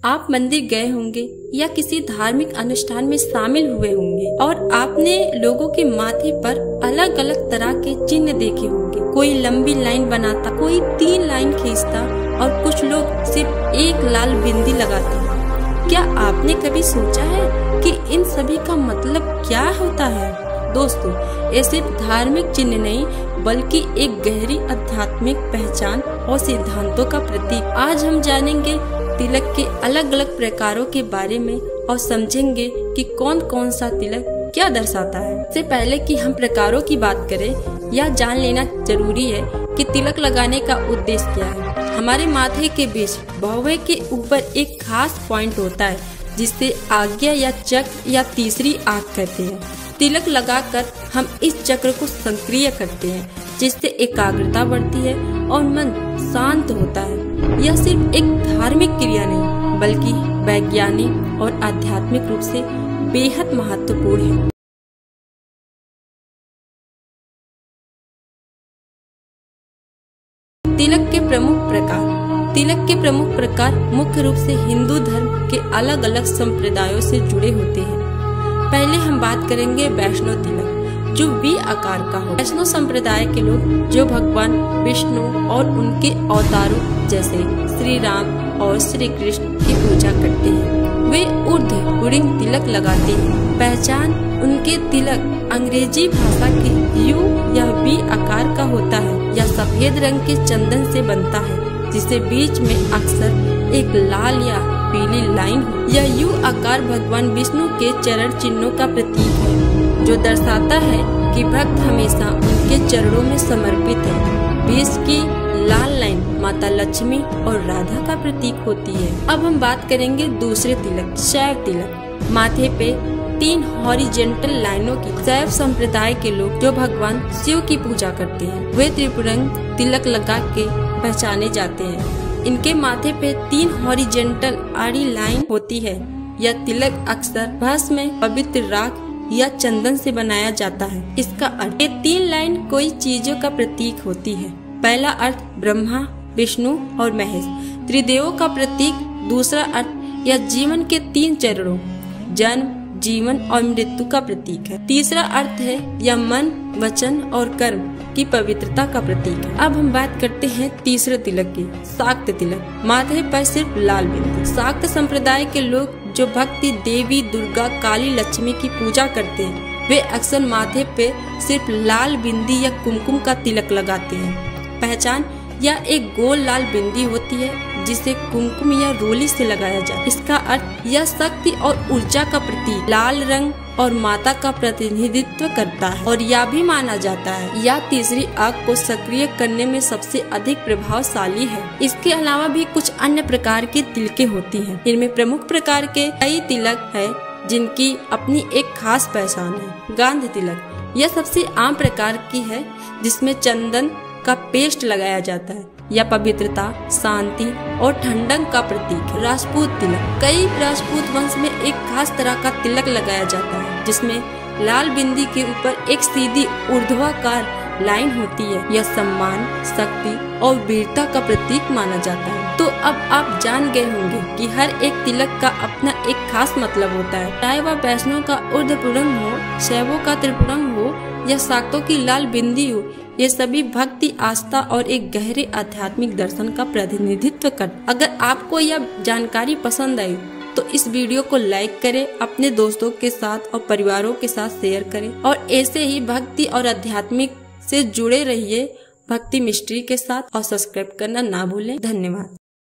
आप मंदिर गए होंगे या किसी धार्मिक अनुष्ठान में शामिल हुए होंगे और आपने लोगों के माथे पर अलग अलग तरह के चिन्ह देखे होंगे। कोई लंबी लाइन बनाता, कोई 3 लाइन खींचता और कुछ लोग सिर्फ एक लाल बिंदी लगाते। क्या आपने कभी सोचा है कि इन सभी का मतलब क्या होता है? दोस्तों, ये सिर्फ धार्मिक चिन्ह नहीं बल्कि एक गहरी आध्यात्मिक पहचान और सिद्धांतों का प्रतीक। आज हम जानेंगे तिलक के अलग अलग प्रकारों के बारे में और समझेंगे कि कौन कौन सा तिलक क्या दर्शाता है। इससे पहले कि हम प्रकारों की बात करें, यह जान लेना जरूरी है कि तिलक लगाने का उद्देश्य क्या है। हमारे माथे के बीच भौवे के ऊपर एक खास पॉइंट होता है जिसे आज्ञा या चक्र या तीसरी आंख कहते हैं। तिलक लगाकर हम इस चक्र को सक्रिय करते हैं जिससे एकाग्रता बढ़ती है और मन शांत होता है। यह सिर्फ एक धार्मिक क्रिया नहीं बल्कि वैज्ञानिक और आध्यात्मिक रूप से बेहद महत्वपूर्ण है। तिलक के प्रमुख प्रकार। तिलक के प्रमुख प्रकार मुख्य रूप से हिंदू धर्म के अलग अलग संप्रदायों से जुड़े होते हैं। पहले हम बात करेंगे वैष्णव तिलक, जो V आकार का हो। वैष्णव संप्रदाय के लोग जो भगवान विष्णु और उनके अवतारों जैसे श्री राम और श्री कृष्ण की पूजा करते हैं, वे ऊर्ध्व तिलक लगाते हैं। पहचान उनके तिलक अंग्रेजी भाषा के U या V आकार का होता है। यह सफेद रंग के चंदन से बनता है जिसे बीच में अक्सर एक लाल या पीली लाइन हो। यह U आकार भगवान विष्णु के चरण चिन्हों का प्रतीक है जो दर्शाता है कि भक्त हमेशा उनके चरणों में समर्पित है। बीच की लाल लाइन माता लक्ष्मी और राधा का प्रतीक होती है। अब हम बात करेंगे दूसरे तिलक, शैव तिलक। माथे पे 3 हॉरिजेंटल लाइनों की। शैव संप्रदाय के लोग जो भगवान शिव की पूजा करते हैं, वे त्रिपुरंग तिलक लगा के पहचाने जाते हैं। इनके माथे पे 3 हॉरिजेंटल आड़ी लाइन होती है। यह तिलक अक्सर भस्म में पवित्र राख या चंदन से बनाया जाता है। इसका अर्थ, ये 3 लाइन कोई चीजों का प्रतीक होती है। पहला अर्थ ब्रह्मा, विष्णु और महेश त्रिदेवों का प्रतीक। दूसरा अर्थ यह जीवन के 3 चरणों जन्म, जीवन और मृत्यु का प्रतीक है। तीसरा अर्थ है यह मन, वचन और कर्म की पवित्रता का प्रतीक है। अब हम बात करते हैं तीसरे तिलक की, शाक्त तिलक। माथे पर सिर्फ लाल बिंदी। शाक्त संप्रदाय के लोग जो भक्ति देवी दुर्गा, काली, लक्ष्मी की पूजा करते हैं, वे अक्सर माथे पे सिर्फ लाल बिंदी या कुमकुम का तिलक लगाते हैं। पहचान, यह एक गोल लाल बिंदी होती है जिसे कुमकुम या रोली से लगाया जाए। इसका अर्थ, यह शक्ति और ऊर्जा का प्रतीक। लाल रंग और माता का प्रतिनिधित्व करता है और यह भी माना जाता है यह तीसरी आंख को सक्रिय करने में सबसे अधिक प्रभावशाली है। इसके अलावा भी कुछ अन्य प्रकार के तिलकें होती हैं। इनमें प्रमुख प्रकार के कई तिलक है जिनकी अपनी एक खास पहचान है। गांधी तिलक, यह सबसे आम प्रकार की है जिसमें चंदन का पेस्ट लगाया जाता है। यह पवित्रता, शांति और ठंडक का प्रतीक है। राजपूत तिलक, कई राजपूत वंश में एक खास तरह का तिलक लगाया जाता है जिसमें लाल बिंदी के ऊपर एक सीधी ऊर्ध्वाकार लाइन होती है। यह सम्मान, शक्ति और वीरता का प्रतीक माना जाता है। तो अब आप जान गए होंगे कि हर एक तिलक का अपना एक खास मतलब होता है। चाहे वह वैष्णव का ऊर्ध्वपुरंग हो, शैवों का त्रिपुरंग हो या शाक्तों की लाल बिंदी हो, ये सभी भक्ति, आस्था और एक गहरे आध्यात्मिक दर्शन का प्रतिनिधित्व कर। अगर आपको यह जानकारी पसंद आई तो इस वीडियो को लाइक करें, अपने दोस्तों के साथ और परिवारों के साथ शेयर करें और ऐसे ही भक्ति और आध्यात्मिक से जुड़े रहिए भक्ति मिस्ट्री के साथ और सब्सक्राइब करना ना भूलें। धन्यवाद।